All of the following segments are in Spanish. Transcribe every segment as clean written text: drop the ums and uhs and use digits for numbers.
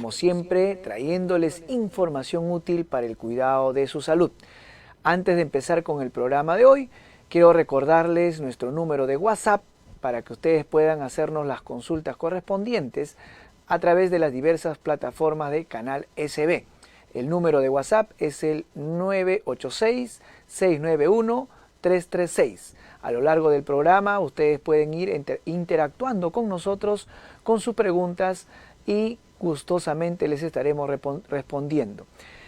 como siempre, trayéndoles información útil para el cuidado de su salud. Antes de empezar con el programa de hoy, quiero recordarles nuestro número de WhatsApp para que ustedes puedan hacernos las consultas correspondientes a través de las diversas plataformas de Canal SB. El número de WhatsApp es el 986-691-336. A lo largo del programa ustedes pueden ir interactuando con nosotros con sus preguntas y gustosamente les estaremos respondiendo.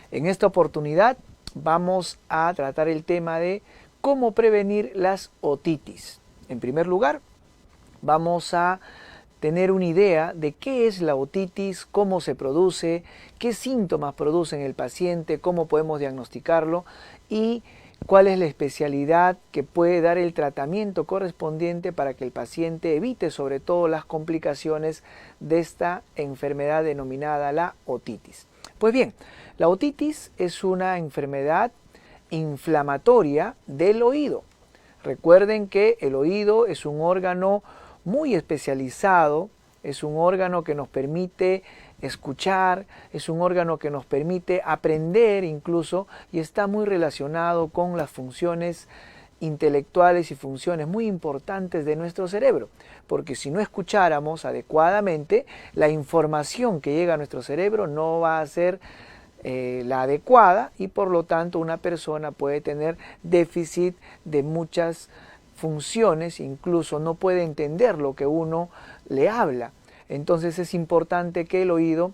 En esta oportunidad vamos a tratar el tema de cómo prevenir las otitis. En primer lugar, vamos a tener una idea de qué es la otitis, cómo se produce, qué síntomas produce en el paciente, cómo podemos diagnosticarlo y cuál es la especialidad que puede dar el tratamiento correspondiente para que el paciente evite sobre todo las complicaciones de esta enfermedad denominada la otitis. Pues bien, la otitis es una enfermedad inflamatoria del oído. Recuerden que el oído es un órgano muy especializado, es un órgano que nos permite escuchar, es un órgano que nos permite aprender incluso y está muy relacionado con las funciones intelectuales y funciones muy importantes de nuestro cerebro, porque si no escucháramos adecuadamente, la información que llega a nuestro cerebro no va a ser la adecuada y por lo tanto una persona puede tener déficit de muchas funciones, incluso no puede entender lo que uno le habla. Entonces es importante que el oído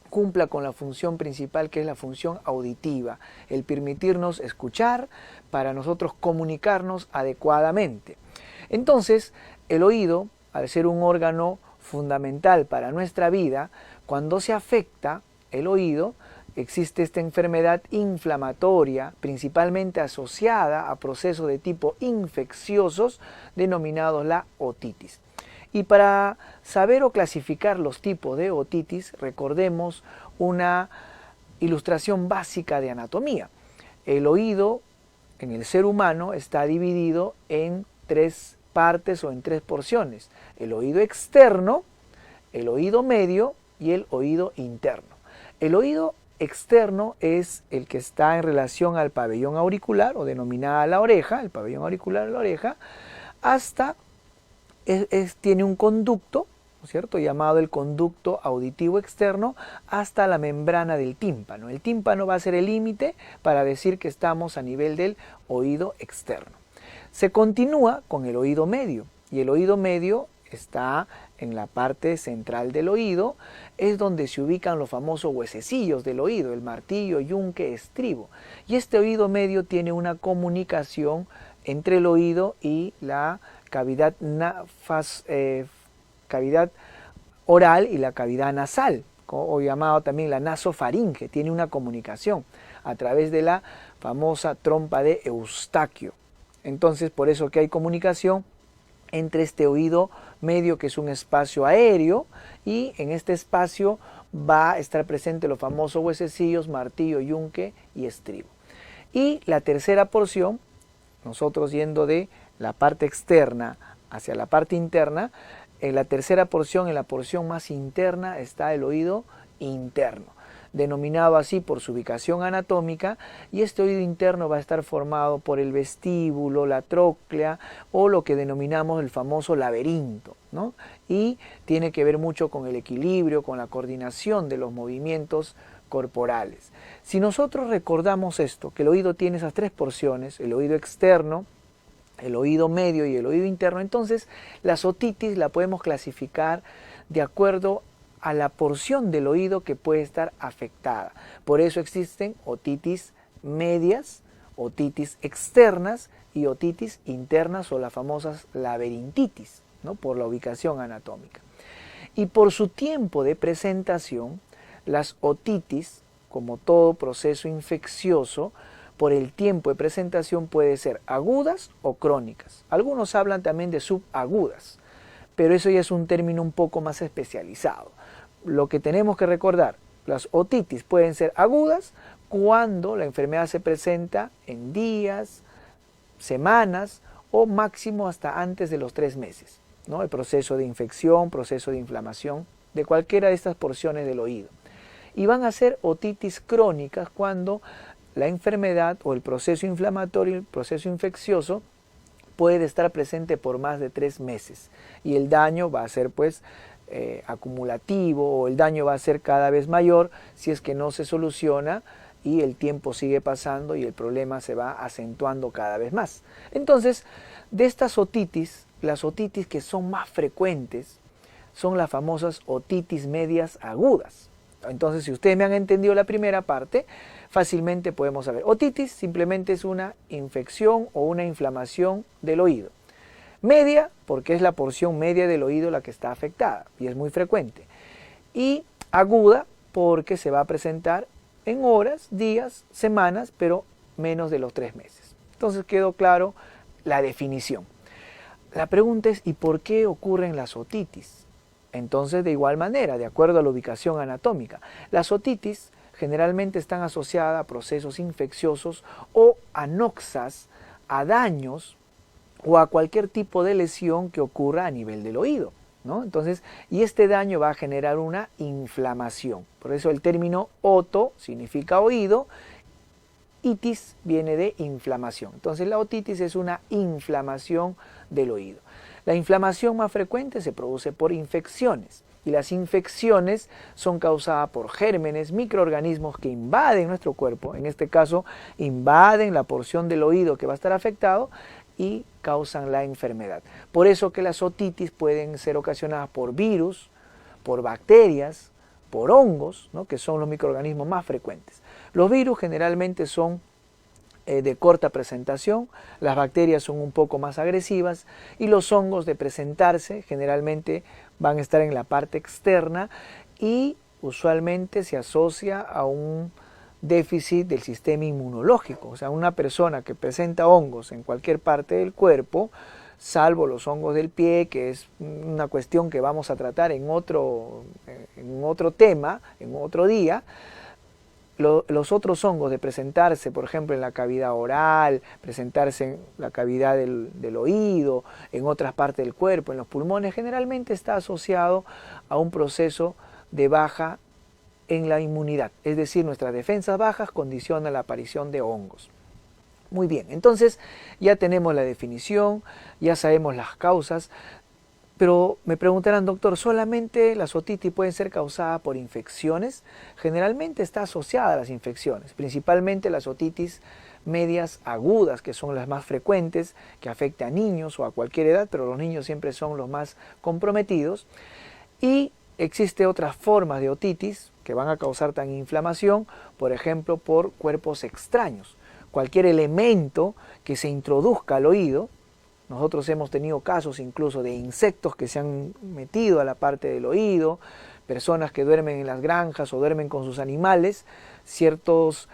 cumpla con la función principal, que es la función auditiva, el permitirnos escuchar para nosotros comunicarnos adecuadamente. Entonces, el oído, al ser un órgano fundamental para nuestra vida, cuando se afecta el oído, existe esta enfermedad inflamatoria, principalmente asociada a procesos de tipo infecciosos, denominados la otitis. Y para saber o clasificar los tipos de otitis, recordemos una ilustración básica de anatomía. El oído en el ser humano está dividido en tres partes o en tres porciones: el oído externo, el oído medio y el oído interno. El oído externo es el que está en relación al pabellón auricular o denominada la oreja, el pabellón auricular de la oreja, hasta tiene un conducto, ¿no es cierto?, llamado el conducto auditivo externo hasta la membrana del tímpano. El tímpano va a ser el límite para decir que estamos a nivel del oído externo. Se continúa con el oído medio y el oído medio está en la parte central del oído, es donde se ubican los famosos huesecillos del oído, el martillo, yunque, estribo. Y este oído medio tiene una comunicación entre el oído y la cavidad oral y la cavidad nasal, o llamado también la nasofaringe, tiene una comunicación a través de la famosa trompa de Eustaquio. Entonces, por eso que hay comunicación entre este oído medio, que es un espacio aéreo, y en este espacio va a estar presente los famosos huesecillos, martillo, yunque y estribo. Y la tercera porción, nosotros yendo de la parte externa hacia la parte interna, en la tercera porción, en la porción más interna, está el oído interno, denominado así por su ubicación anatómica, y este oído interno va a estar formado por el vestíbulo, la tróclea o lo que denominamos el famoso laberinto, ¿no? Y tiene que ver mucho con el equilibrio, con la coordinación de los movimientos corporales. Si nosotros recordamos esto, que el oído tiene esas tres porciones, el oído externo, el oído medio y el oído interno, entonces la otitis la podemos clasificar de acuerdo a la porción del oído que puede estar afectada. Por eso existen otitis medias, otitis externas y otitis internas, o las famosas laberintitis, ¿no?, por la ubicación anatómica. Y por su tiempo de presentación, las otitis, como todo proceso infeccioso, por el tiempo de presentación puede ser agudas o crónicas. Algunos hablan también de subagudas, pero eso ya es un término un poco más especializado. Lo que tenemos que recordar, las otitis pueden ser agudas cuando la enfermedad se presenta en días, semanas o máximo hasta antes de los 3 meses, ¿no? El proceso de infección, proceso de inflamación de cualquiera de estas porciones del oído. y van a ser otitis crónicas cuando la enfermedad o el proceso inflamatorio, el proceso infeccioso, puede estar presente por más de 3 meses y el daño va a ser pues acumulativo, o el daño va a ser cada vez mayor si es que no se soluciona y el tiempo sigue pasando y el problema se va acentuando cada vez más. Entonces, de estas otitis, las otitis que son más frecuentes son las famosas otitis medias agudas. Entonces, si ustedes me han entendido la primera parte, fácilmente podemos saber. Otitis simplemente es una infección o una inflamación del oído. Media, porque es la porción media del oído la que está afectada y es muy frecuente. Y aguda, porque se va a presentar en horas, días, semanas, pero menos de los 3 meses. Entonces quedó claro la definición. La pregunta es, ¿y por qué ocurren las otitis? Entonces, de igual manera, de acuerdo a la ubicación anatómica, las otitis generalmente están asociadas a procesos infecciosos o anoxas, a daños o a cualquier tipo de lesión que ocurra a nivel del oído, ¿no? Entonces, y este daño va a generar una inflamación. Por eso el término oto significa oído, itis viene de inflamación. Entonces la otitis es una inflamación del oído. La inflamación más frecuente se produce por infecciones y las infecciones son causadas por gérmenes, microorganismos que invaden nuestro cuerpo, en este caso invaden la porción del oído que va a estar afectado y causan la enfermedad. Por eso que las otitis pueden ser ocasionadas por virus, por bacterias, por hongos, ¿no?, que son los microorganismos más frecuentes. Los virus generalmente son de corta presentación, las bacterias son un poco más agresivas y los hongos, de presentarse, generalmente van a estar en la parte externa y usualmente se asocia a un déficit del sistema inmunológico. O sea, una persona que presenta hongos en cualquier parte del cuerpo, salvo los hongos del pie, que es una cuestión que vamos a tratar en otro tema, en otro día. Los otros hongos, de presentarse, por ejemplo, en la cavidad oral, presentarse en la cavidad del oído, en otras partes del cuerpo, en los pulmones, generalmente está asociado a un proceso de baja en la inmunidad. Es decir, nuestras defensas bajas condicionan la aparición de hongos. Muy bien, entonces ya tenemos la definición, ya sabemos las causas, pero me preguntarán, doctor, ¿solamente las otitis pueden ser causadas por infecciones? Generalmente está asociada a las infecciones, principalmente las otitis medias agudas, que son las más frecuentes, que afectan a niños o a cualquier edad, pero los niños siempre son los más comprometidos. Y existe otras formas de otitis que van a causar también inflamación, por ejemplo, por cuerpos extraños. Cualquier elemento que se introduzca al oído. Nosotros hemos tenido casos incluso de insectos que se han metido a la parte del oído, personas que duermen en las granjas o duermen con sus animales, ciertos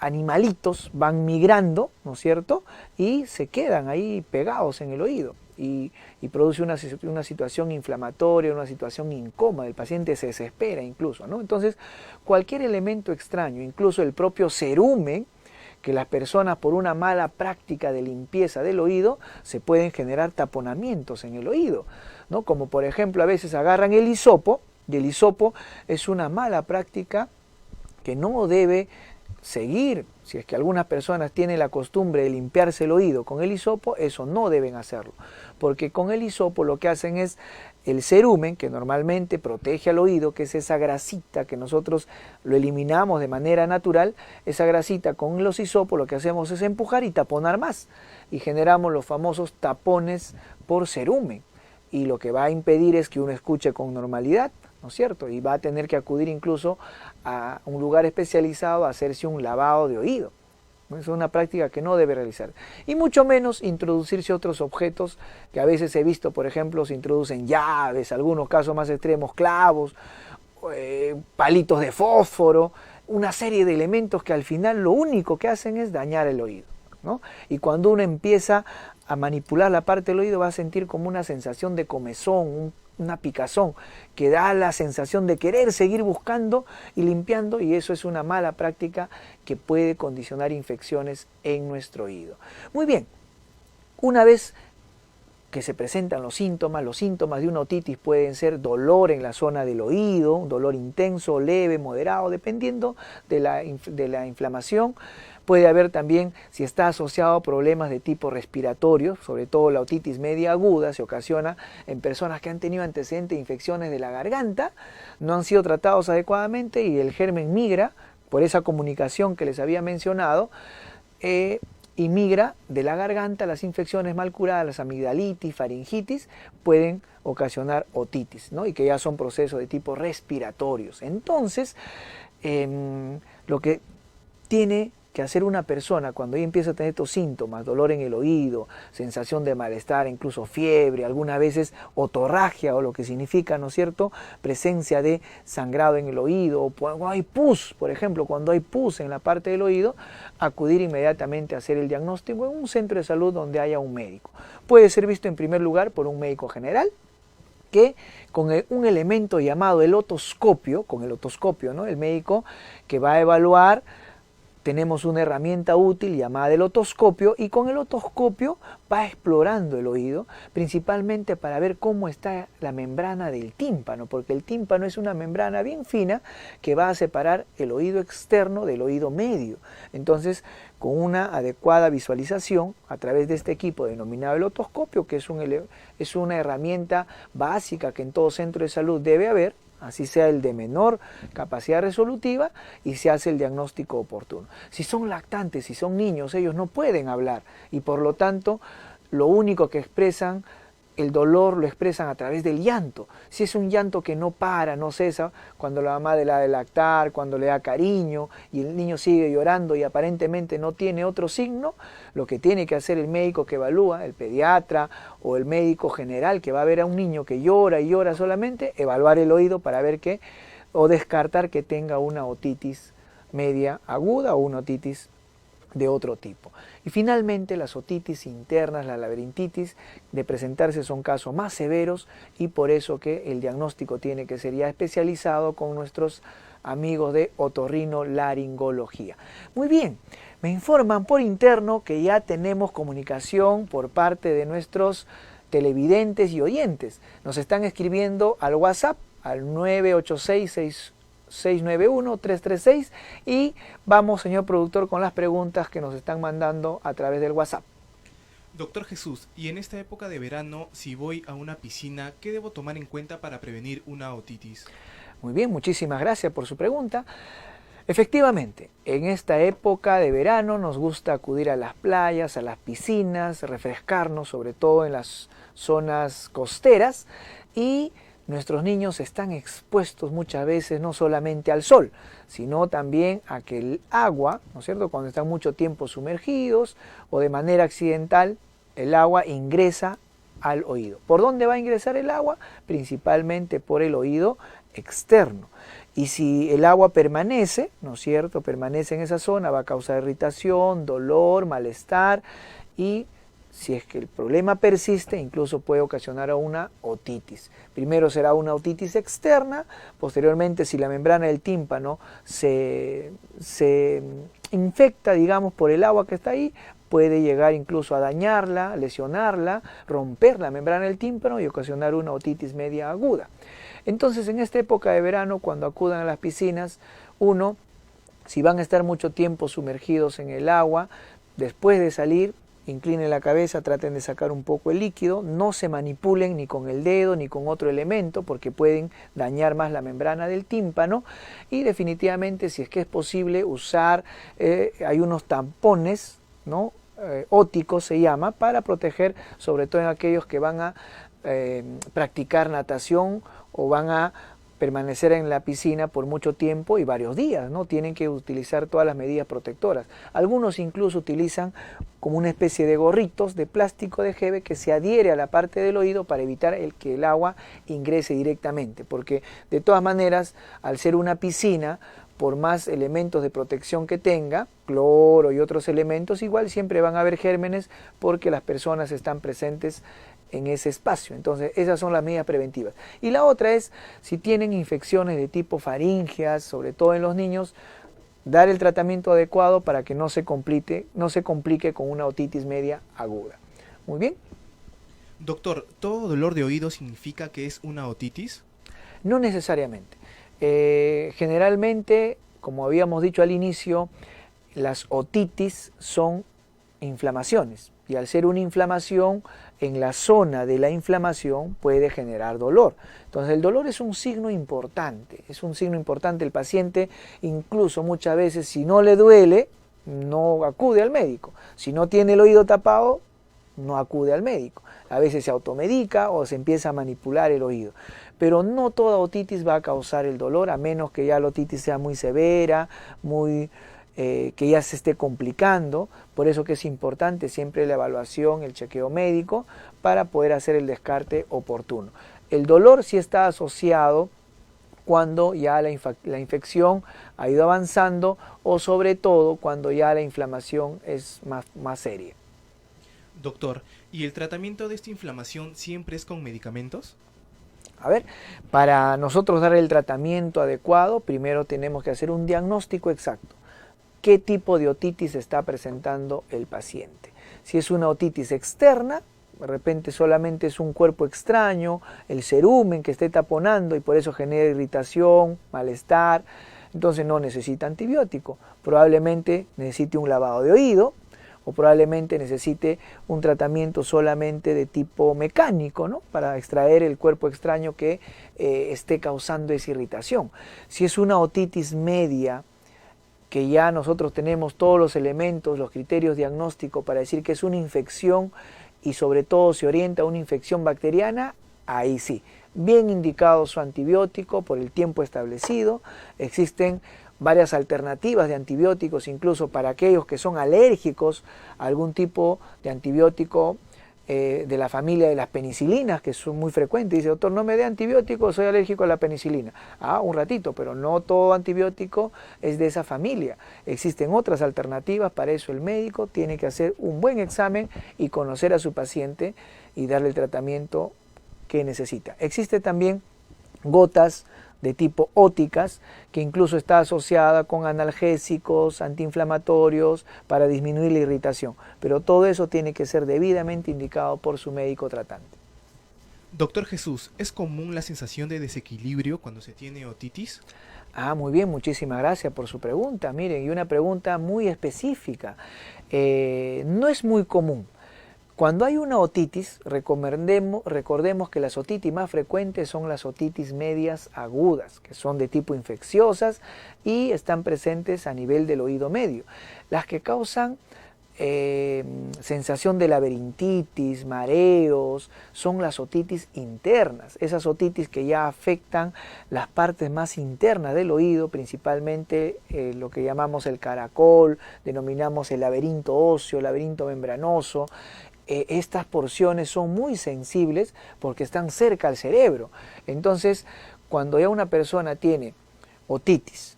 animalitos van migrando, ¿no es cierto?, y se quedan ahí pegados en el oído y produce una situación inflamatoria, una situación incómoda, el paciente se desespera incluso, ¿no? Entonces, cualquier elemento extraño, incluso el propio cerumen, que las personas, por una mala práctica de limpieza del oído, se pueden generar taponamientos en el oído, ¿no? Como por ejemplo, a veces agarran el hisopo, y el hisopo es una mala práctica que no debe seguir. Si es que algunas personas tienen la costumbre de limpiarse el oído con el hisopo, eso no deben hacerlo, porque con el hisopo lo que hacen es el cerumen, que normalmente protege al oído, que es esa grasita que nosotros lo eliminamos de manera natural, esa grasita con los hisopos lo que hacemos es empujar y taponar más, y generamos los famosos tapones por cerumen, y lo que va a impedir es que uno escuche con normalidad, ¿no es cierto? Y va a tener que acudir incluso a un lugar especializado a hacerse un lavado de oído. Es una práctica que no debe realizar. Y mucho menos introducirse otros objetos que a veces he visto, por ejemplo, se introducen llaves, algunos casos más extremos, clavos, palitos de fósforo, una serie de elementos que al final lo único que hacen es dañar el oído, ¿no? Y cuando uno empieza a manipular la parte del oído va a sentir como una sensación de comezón, una picazón, que da la sensación de querer seguir buscando y limpiando, y eso es una mala práctica que puede condicionar infecciones en nuestro oído. Muy bien, una vez que se presentan los síntomas de una otitis pueden ser dolor en la zona del oído, un dolor intenso, leve, moderado, dependiendo de la inflamación. Puede haber también, si está asociado a problemas de tipo respiratorio, sobre todo la otitis media aguda, se ocasiona en personas que han tenido antecedentes de infecciones de la garganta, no han sido tratados adecuadamente y el germen migra, por esa comunicación que les había mencionado, y migra de la garganta. Las infecciones mal curadas, las amigdalitis, faringitis, pueden ocasionar otitis, ¿no? Y que ya son procesos de tipo respiratorios. Entonces, lo que tiene que hacer una persona cuando ella empieza a tener estos síntomas, dolor en el oído, sensación de malestar, incluso fiebre, algunas veces otorragia, o lo que significa, ¿no es cierto?, presencia de sangrado en el oído, o cuando hay pus, por ejemplo, cuando hay pus en la parte del oído, acudir inmediatamente a hacer el diagnóstico en un centro de salud donde haya un médico. Puede ser visto en primer lugar por un médico general, que con un elemento llamado el otoscopio, con el otoscopio, ¿no?, el médico que va a evaluar. Tenemos una herramienta útil llamada el otoscopio, y con el otoscopio va explorando el oído, principalmente para ver cómo está la membrana del tímpano, porque el tímpano es una membrana bien fina que va a separar el oído externo del oído medio. Entonces, con una adecuada visualización a través de este equipo denominado el otoscopio, que es una herramienta básica que en todo centro de salud debe haber, así sea el de menor capacidad resolutiva, y se hace el diagnóstico oportuno. Si son lactantes, si son niños, ellos no pueden hablar y por lo tanto lo único que expresan, el dolor lo expresan a través del llanto. Si es un llanto que no para, no cesa, cuando la mamá le da de lactar, cuando le da cariño y el niño sigue llorando y aparentemente no tiene otro signo, lo que tiene que hacer el médico que evalúa, el pediatra o el médico general que va a ver a un niño que llora y llora solamente, evaluar el oído para ver o descartar que tenga una otitis media aguda o una otitis de otro tipo. Y finalmente las otitis internas, la laberintitis, de presentarse son casos más severos, y por eso que el diagnóstico tiene que ser ya especializado con nuestros amigos de otorrinolaringología. Muy bien, me informan por interno que ya tenemos comunicación por parte de nuestros televidentes y oyentes. Nos están escribiendo al WhatsApp al 986-691-336 y vamos, señor productor, con las preguntas que nos están mandando a través del WhatsApp. Doctor Jesús, y en esta época de verano, si voy a una piscina, ¿qué debo tomar en cuenta para prevenir una otitis? Muy bien, muchísimas gracias por su pregunta. Efectivamente, en esta época de verano nos gusta acudir a las playas, a las piscinas, refrescarnos, sobre todo en las zonas costeras, y nuestros niños están expuestos muchas veces no solamente al sol, sino también a que el agua, ¿no es cierto?, cuando están mucho tiempo sumergidos o de manera accidental, el agua ingresa al oído. ¿Por dónde va a ingresar el agua? Principalmente por el oído externo. Y si el agua permanece, ¿no es cierto?, permanece en esa zona, va a causar irritación, dolor, malestar, y si es que el problema persiste, incluso puede ocasionar una otitis. Primero será una otitis externa, posteriormente si la membrana del tímpano se infecta, digamos, por el agua que está ahí, puede llegar incluso a dañarla, lesionarla, romper la membrana del tímpano y ocasionar una otitis media aguda. Entonces, en esta época de verano, cuando acudan a las piscinas, si van a estar mucho tiempo sumergidos en el agua, después de salir, inclinen la cabeza, traten de sacar un poco el líquido, no se manipulen ni con el dedo ni con otro elemento porque pueden dañar más la membrana del tímpano, y definitivamente, si es que es posible, usar, hay unos tampones, ¿no?, óticos se llama, para proteger, sobre todo en aquellos que van a practicar natación o van a permanecer en la piscina por mucho tiempo y varios días, ¿no? Tienen que utilizar todas las medidas protectoras. Algunos incluso utilizan como una especie de gorritos de plástico de jeve que se adhiere a la parte del oído para evitar que el agua ingrese directamente, porque de todas maneras, al ser una piscina, por más elementos de protección que tenga, cloro y otros elementos, igual siempre van a haber gérmenes porque las personas están presentes en ese espacio. Entonces, esas son las medidas preventivas. Y la otra es, si tienen infecciones de tipo faringeas, sobre todo en los niños, dar el tratamiento adecuado para que no se complique con una otitis media aguda. Muy bien. Doctor, ¿todo dolor de oído significa que es una otitis? No necesariamente. Generalmente, como habíamos dicho al inicio, las otitis son inflamaciones y al ser una inflamación, en la zona de la inflamación puede generar dolor. Entonces el dolor es un signo importante, el paciente incluso muchas veces si no le duele, no acude al médico. Si no tiene el oído tapado, no acude al médico. A veces se automedica o se empieza a manipular el oído. Pero no toda otitis va a causar el dolor, a menos que ya la otitis sea muy severa, que ya se esté complicando. Por eso que es importante siempre la evaluación, el chequeo médico, para poder hacer el descarte oportuno. El dolor sí está asociado cuando ya la infección ha ido avanzando o sobre todo cuando ya la inflamación es más seria. Doctor, ¿y el tratamiento de esta inflamación siempre es con medicamentos? A ver, para nosotros dar el tratamiento adecuado, primero tenemos que hacer un diagnóstico exacto. ¿Qué tipo de otitis está presentando el paciente? Si es una otitis externa, de repente solamente es un cuerpo extraño, el cerumen que esté taponando y por eso genera irritación, malestar, entonces no necesita antibiótico. Probablemente necesite un lavado de oído o probablemente necesite un tratamiento solamente de tipo mecánico, ¿no? Para extraer el cuerpo extraño que esté causando esa irritación. Si es una otitis media, que ya nosotros tenemos todos los elementos, los criterios diagnósticos para decir que es una infección y sobre todo se orienta a una infección bacteriana, ahí sí, bien indicado su antibiótico por el tiempo establecido. Existen varias alternativas de antibióticos, incluso para aquellos que son alérgicos a algún tipo de antibiótico de la familia de las penicilinas, que son muy frecuentes. Dice, doctor, no me dé antibiótico, soy alérgico a la penicilina. Un ratito, pero no todo antibiótico es de esa familia. Existen otras alternativas, para eso el médico tiene que hacer un buen examen y conocer a su paciente y darle el tratamiento que necesita. Existe también gotas de tipo óticas, que incluso está asociada con analgésicos, antiinflamatorios, para disminuir la irritación. Pero todo eso tiene que ser debidamente indicado por su médico tratante. Doctor Jesús, ¿es común la sensación de desequilibrio cuando se tiene otitis? Muy bien, muchísimas gracias por su pregunta. Miren, y una pregunta muy específica. No es muy común. Cuando hay una otitis, recordemos que las otitis más frecuentes son las otitis medias agudas, que son de tipo infecciosas y están presentes a nivel del oído medio. Las que causan sensación de laberintitis, mareos, son las otitis internas. Esas otitis que ya afectan las partes más internas del oído, principalmente lo que llamamos el caracol, denominamos el laberinto óseo, laberinto membranoso. Estas porciones son muy sensibles porque están cerca al cerebro. Entonces, cuando ya una persona tiene otitis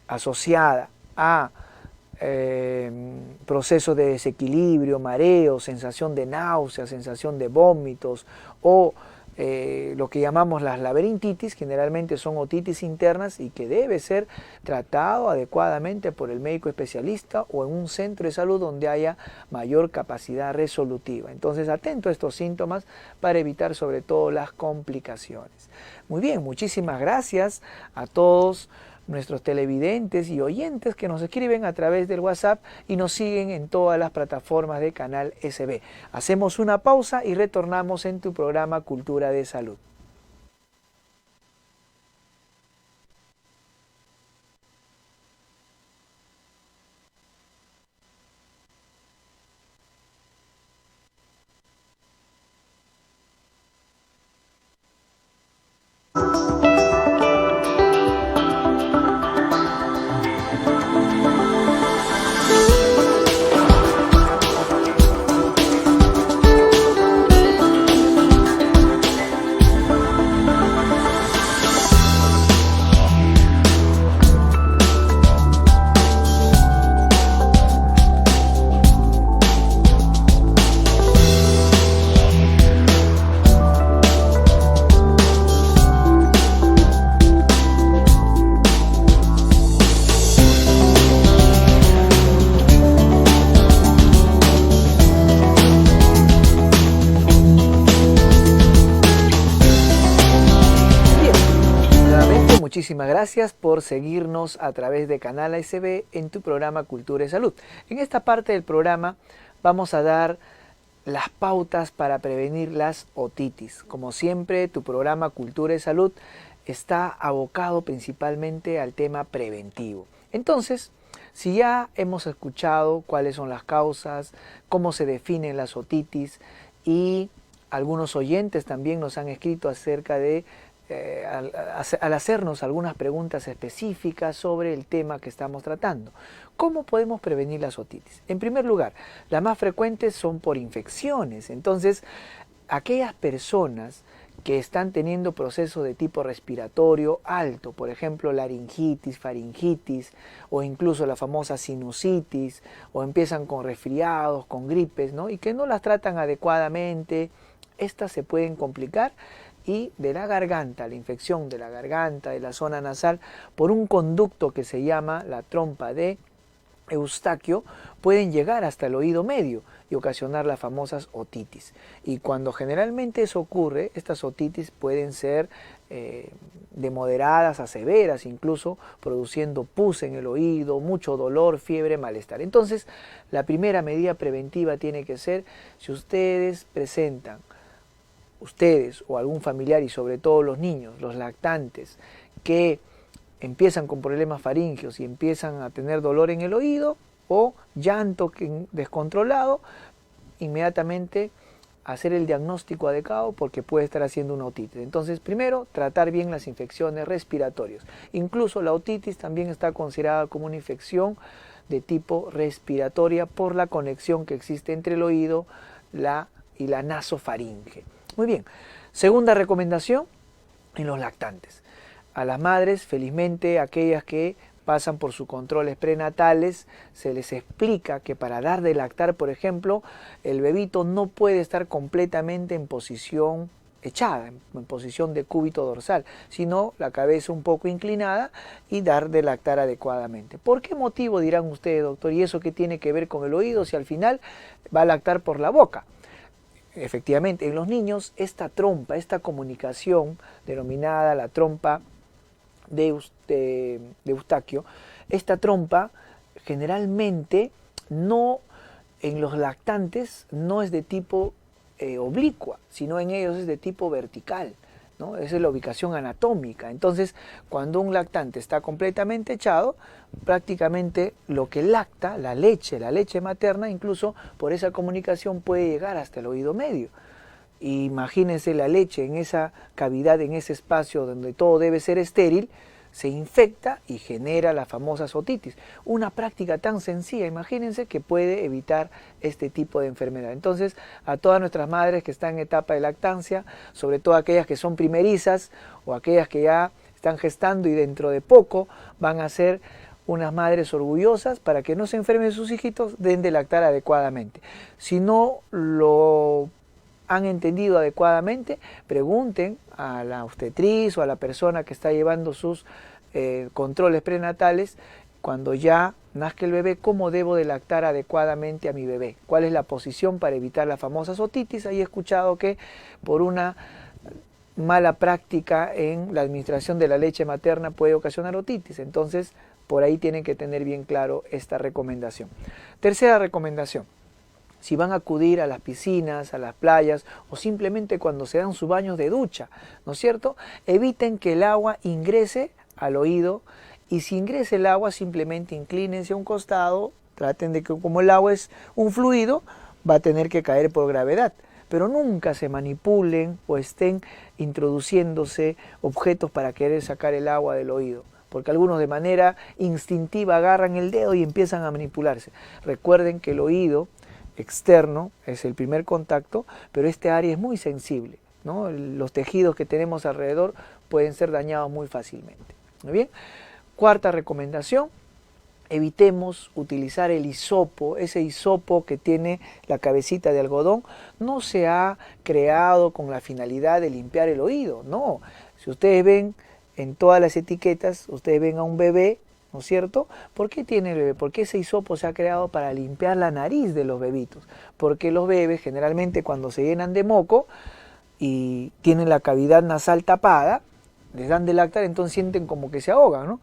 asociada a proceso de desequilibrio, mareo, sensación de náusea, sensación de vómitos o lo que llamamos las laberintitis, generalmente son otitis internas y que debe ser tratado adecuadamente por el médico especialista o en un centro de salud donde haya mayor capacidad resolutiva. Entonces, atento a estos síntomas para evitar sobre todo las complicaciones. Muy bien, muchísimas gracias a todos nuestros televidentes y oyentes que nos escriben a través del WhatsApp y nos siguen en todas las plataformas de Canal SB. Hacemos una pausa y retornamos en tu programa Cultura de Salud. muchísimas gracias por seguirnos a través de Canal ASB en tu programa Cultura y Salud. En esta parte del programa vamos a dar las pautas para prevenir las otitis. Como siempre, tu programa Cultura y Salud está abocado principalmente al tema preventivo. Entonces, si ya hemos escuchado cuáles son las causas, cómo se definen las otitis, y algunos oyentes también nos han escrito acerca de al hacernos algunas preguntas específicas sobre el tema que estamos tratando. ¿Cómo podemos prevenir las otitis? En primer lugar, las más frecuentes son por infecciones. Entonces, aquellas personas que están teniendo procesos de tipo respiratorio alto, por ejemplo laringitis, faringitis o incluso la famosa sinusitis, o empiezan con resfriados, con gripes, ¿no? Y que no las tratan adecuadamente, estas se pueden complicar, y de la garganta, la infección de la garganta, de la zona nasal, por un conducto que se llama la trompa de Eustaquio, pueden llegar hasta el oído medio y ocasionar las famosas otitis. Y cuando generalmente eso ocurre, estas otitis pueden ser de moderadas a severas, incluso produciendo pus en el oído, mucho dolor, fiebre, malestar. Entonces, la primera medida preventiva tiene que ser, si ustedes presentan, ustedes o algún familiar, y sobre todo los niños, los lactantes, que empiezan con problemas faringios y empiezan a tener dolor en el oído o llanto descontrolado, inmediatamente hacer el diagnóstico adecuado, porque puede estar haciendo una otitis. Entonces, primero, tratar bien las infecciones respiratorias. Incluso la otitis también está considerada como una infección de tipo respiratoria por la conexión que existe entre el oído y la nasofaringe. Muy bien. Segunda recomendación en los lactantes. A las madres, felizmente, aquellas que pasan por sus controles prenatales, se les explica que para dar de lactar, por ejemplo, el bebito no puede estar completamente en posición echada, en posición de cúbito dorsal, sino la cabeza un poco inclinada, y dar de lactar adecuadamente. ¿Por qué motivo, dirán ustedes, doctor? ¿Y eso qué tiene que ver con el oído si al final va a lactar por la boca? Efectivamente, en los niños esta trompa, esta comunicación denominada la trompa de Eustaquio, esta trompa generalmente no, en los lactantes no es de tipo oblicua, sino en ellos es de tipo vertical, ¿no? Esa es la ubicación anatómica. Entonces, cuando un lactante está completamente echado, prácticamente lo que lacta, la leche materna, incluso por esa comunicación puede llegar hasta el oído medio. Imagínense la leche en esa cavidad, en ese espacio donde todo debe ser estéril, se infecta y genera las famosas otitis. Una práctica tan sencilla, imagínense, que puede evitar este tipo de enfermedad. Entonces, a todas nuestras madres que están en etapa de lactancia, sobre todo aquellas que son primerizas o aquellas que ya están gestando y dentro de poco van a ser unas madres orgullosas, para que no se enfermen sus hijitos, den de lactar adecuadamente. Si no lo han entendido adecuadamente, pregunten a la obstetriz o a la persona que está llevando sus controles prenatales, cuando ya nazca el bebé, cómo debo de lactar adecuadamente a mi bebé, cuál es la posición para evitar las famosas otitis. Ahí he escuchado que por una mala práctica en la administración de la leche materna puede ocasionar otitis. Entonces, por ahí tienen que tener bien claro esta recomendación. Tercera recomendación: si van a acudir a las piscinas, a las playas, o simplemente cuando se dan sus baños de ducha, ¿no es cierto?, eviten que el agua ingrese al oído, y si ingresa el agua, simplemente inclínense a un costado, traten de que, como el agua es un fluido, va a tener que caer por gravedad. Pero nunca se manipulen o estén introduciéndose objetos para querer sacar el agua del oído, porque algunos de manera instintiva agarran el dedo y empiezan a manipularse. Recuerden que el oído externo es el primer contacto, pero este área es muy sensible, ¿no? Los tejidos que tenemos alrededor pueden ser dañados muy fácilmente. Muy bien. Cuarta recomendación: evitemos utilizar el hisopo. Ese hisopo que tiene la cabecita de algodón no se ha creado con la finalidad de limpiar el oído, no. Si ustedes ven en todas las etiquetas, ustedes ven a un bebé, ¿no es cierto? ¿Por qué tiene el bebé? Porque ese hisopo se ha creado para limpiar la nariz de los bebitos. Porque los bebés generalmente, cuando se llenan de moco y tienen la cavidad nasal tapada, les dan de lactar, entonces sienten como que se ahogan, ¿no?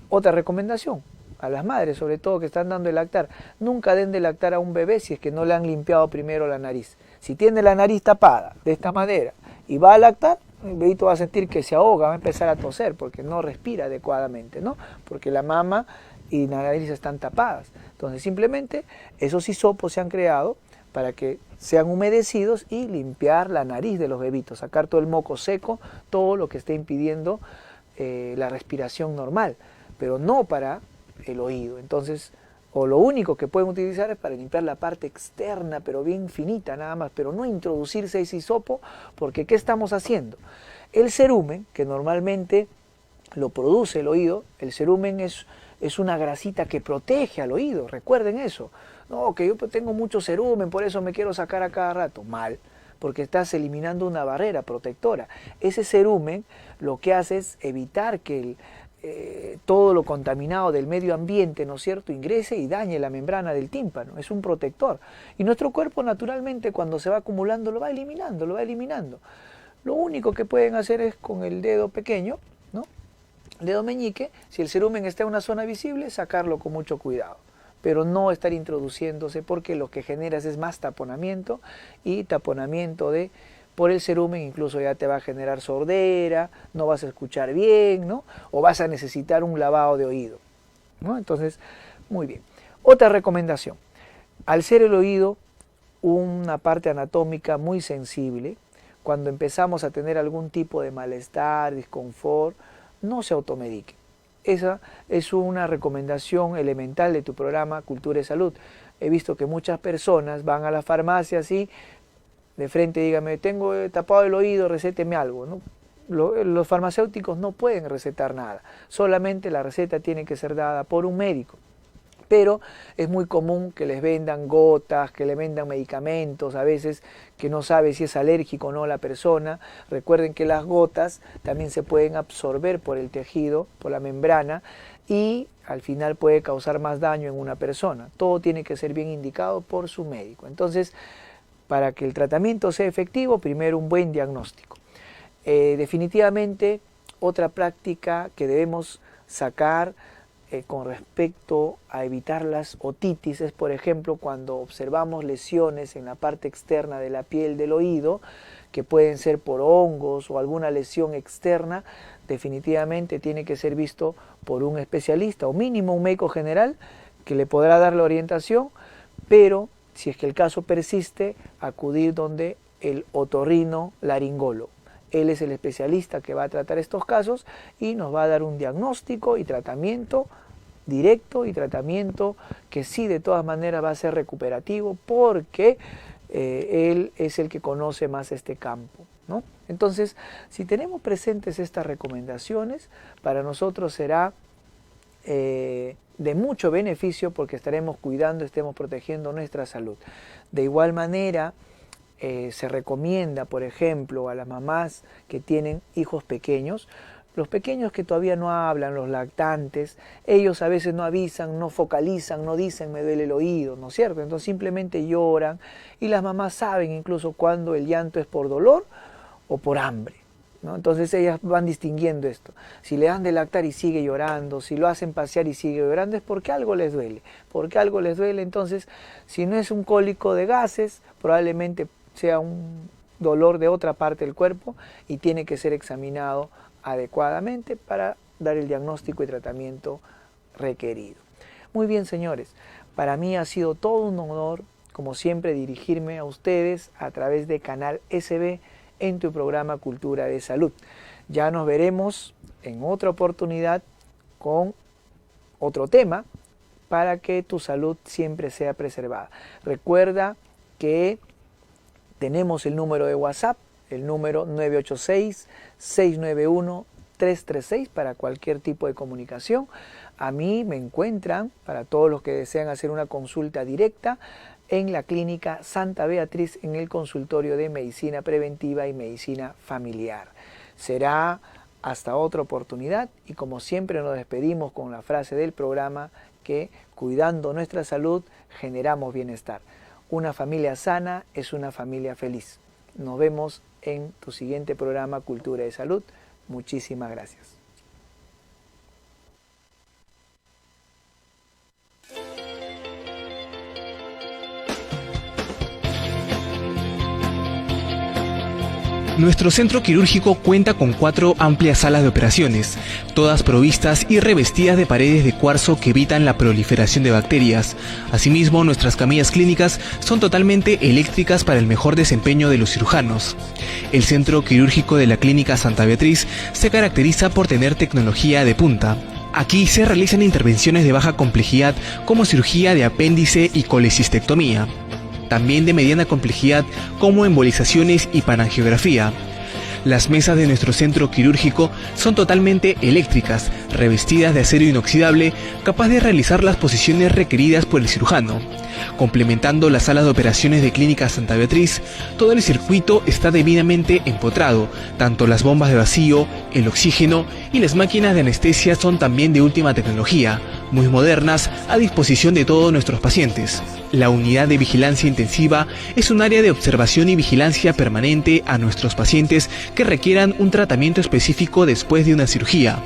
Otra recomendación, a las madres sobre todo que están dando de lactar, nunca den de lactar a un bebé si es que no le han limpiado primero la nariz. Si tiene la nariz tapada de esta manera y va a lactar, el bebito va a sentir que se ahoga, va a empezar a toser porque no respira adecuadamente, ¿no? Porque la mama y la nariz están tapadas. Entonces simplemente esos hisopos se han creado para que sean humedecidos y limpiar la nariz de los bebitos, sacar todo el moco seco, todo lo que esté impidiendo la respiración normal, pero no para el oído. Entonces, o lo único que pueden utilizar es para limpiar la parte externa, pero bien finita nada más, pero no introducirse ese hisopo, porque ¿qué estamos haciendo? El cerumen, que normalmente lo produce el oído, el cerumen es una grasita que protege al oído, recuerden eso. No, que yo tengo mucho cerumen, por eso me quiero sacar a cada rato. Mal, porque estás eliminando una barrera protectora. Ese cerumen lo que hace es evitar que todo lo contaminado del medio ambiente, ¿no es cierto?, ingrese y dañe la membrana del tímpano. Es un protector. Y nuestro cuerpo naturalmente cuando se va acumulando lo va eliminando, lo va eliminando. Lo único que pueden hacer es con el dedo pequeño, ¿no?, el dedo meñique, si el cerumen está en una zona visible, sacarlo con mucho cuidado, pero no estar introduciéndose porque lo que generas es más taponamiento y taponamiento por el cerumen incluso ya te va a generar sordera, no vas a escuchar bien, ¿no? O vas a necesitar un lavado de oído, ¿no? Entonces, muy bien. Otra recomendación, al ser el oído una parte anatómica muy sensible, cuando empezamos a tener algún tipo de malestar, disconfort, no se automedique. Esa es una recomendación elemental de tu programa Cultura y Salud. He visto que muchas personas van a la farmacia así, de frente dígame, tengo tapado el oído, recéteme algo, ¿no? Los farmacéuticos no pueden recetar nada, solamente la receta tiene que ser dada por un médico. Pero es muy común que les vendan gotas, que le vendan medicamentos, a veces que no sabe si es alérgico o no la persona. Recuerden que las gotas también se pueden absorber por el tejido, por la membrana, y al final puede causar más daño en una persona. Todo tiene que ser bien indicado por su médico. Entonces, para que el tratamiento sea efectivo, primero un buen diagnóstico. Definitivamente, otra práctica que debemos sacar con respecto a evitar las otitis es, por ejemplo, cuando observamos lesiones en la parte externa de la piel del oído, que pueden ser por hongos o alguna lesión externa, definitivamente tiene que ser visto por un especialista o mínimo un médico general que le podrá dar la orientación, pero si es que el caso persiste, acudir donde el otorrinolaringólogo. Él es el especialista que va a tratar estos casos y nos va a dar un diagnóstico y tratamiento directo y tratamiento que sí de todas maneras va a ser recuperativo porque él es el que conoce más este campo, ¿no? Entonces, si tenemos presentes estas recomendaciones, para nosotros será de mucho beneficio porque estaremos cuidando, estemos protegiendo nuestra salud. De igual manera, se recomienda, por ejemplo, a las mamás que tienen hijos pequeños, los pequeños que todavía no hablan, los lactantes, ellos a veces no avisan, no focalizan, no dicen me duele el oído, ¿no es cierto? Entonces simplemente lloran y las mamás saben incluso cuando el llanto es por dolor o por hambre, ¿no? Entonces ellas van distinguiendo esto. Si le dan de lactar y sigue llorando, si lo hacen pasear y sigue llorando, es porque algo les duele. Porque algo les duele, entonces si no es un cólico de gases, probablemente sea un dolor de otra parte del cuerpo y tiene que ser examinado adecuadamente para dar el diagnóstico y tratamiento requerido. Muy bien, señores, para mí ha sido todo un honor, como siempre, dirigirme a ustedes a través de Canal SB en tu programa Cultura de Salud. Ya nos veremos en otra oportunidad con otro tema para que tu salud siempre sea preservada. Recuerda que tenemos el número de WhatsApp, el número 986-691-336 para cualquier tipo de comunicación. A mí me encuentran, para todos los que desean hacer una consulta directa, en la Clínica Santa Beatriz, en el consultorio de Medicina Preventiva y Medicina Familiar. Será hasta otra oportunidad y como siempre nos despedimos con la frase del programa que cuidando nuestra salud generamos bienestar. Una familia sana es una familia feliz. Nos vemos en tu siguiente programa Cultura de Salud. Muchísimas gracias. Nuestro centro quirúrgico cuenta con 4 amplias salas de operaciones, todas provistas y revestidas de paredes de cuarzo que evitan la proliferación de bacterias. Asimismo, nuestras camillas clínicas son totalmente eléctricas para el mejor desempeño de los cirujanos. El centro quirúrgico de la Clínica Santa Beatriz se caracteriza por tener tecnología de punta. Aquí se realizan intervenciones de baja complejidad como cirugía de apéndice y colecistectomía. También de mediana complejidad como embolizaciones y panangiografía. Las mesas de nuestro centro quirúrgico son totalmente eléctricas, revestidas de acero inoxidable, capaz de realizar las posiciones requeridas por el cirujano. Complementando las salas de operaciones de Clínica Santa Beatriz, todo el circuito está debidamente empotrado, tanto las bombas de vacío, el oxígeno y las máquinas de anestesia son también de última tecnología, muy modernas, a disposición de todos nuestros pacientes. La unidad de vigilancia intensiva es un área de observación y vigilancia permanente a nuestros pacientes que requieran un tratamiento específico después de una cirugía.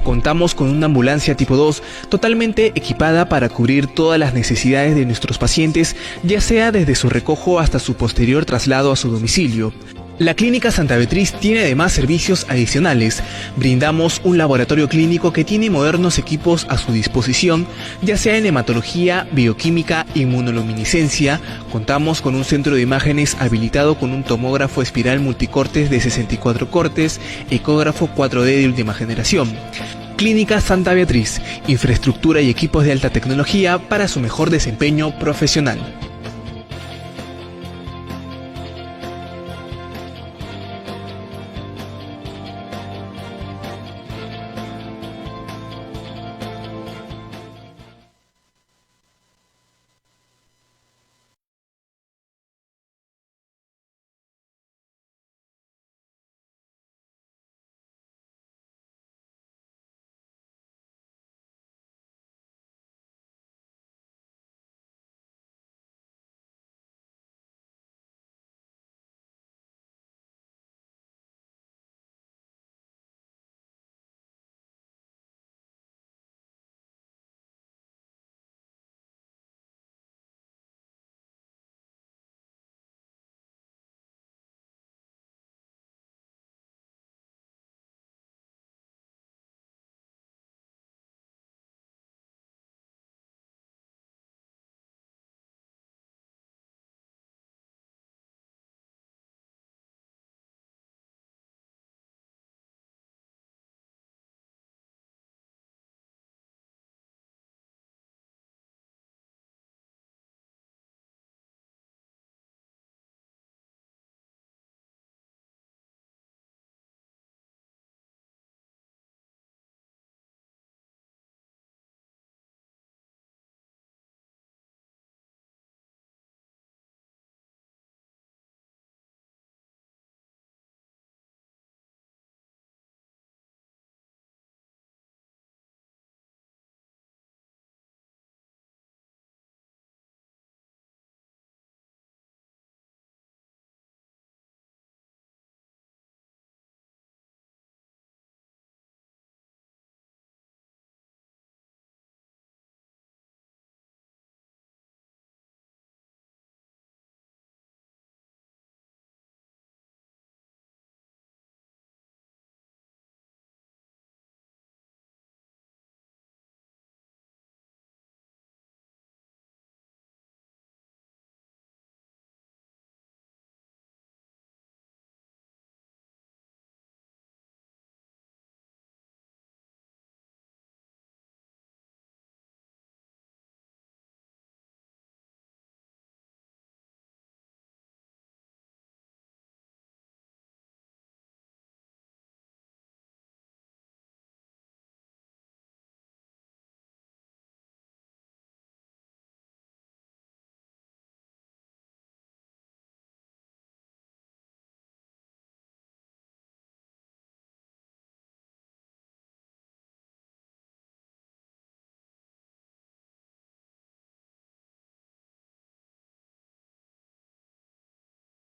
Contamos con una ambulancia tipo 2 totalmente equipada para cubrir todas las necesidades de nuestros pacientes, ya sea desde su recojo hasta su posterior traslado a su domicilio. La Clínica Santa Beatriz tiene además servicios adicionales. Brindamos un laboratorio clínico que tiene modernos equipos a su disposición, ya sea en hematología, bioquímica, inmunoluminiscencia. Contamos con un centro de imágenes habilitado con un tomógrafo espiral multicortes de 64 cortes, ecógrafo 4D de última generación. Clínica Santa Beatriz, infraestructura y equipos de alta tecnología para su mejor desempeño profesional.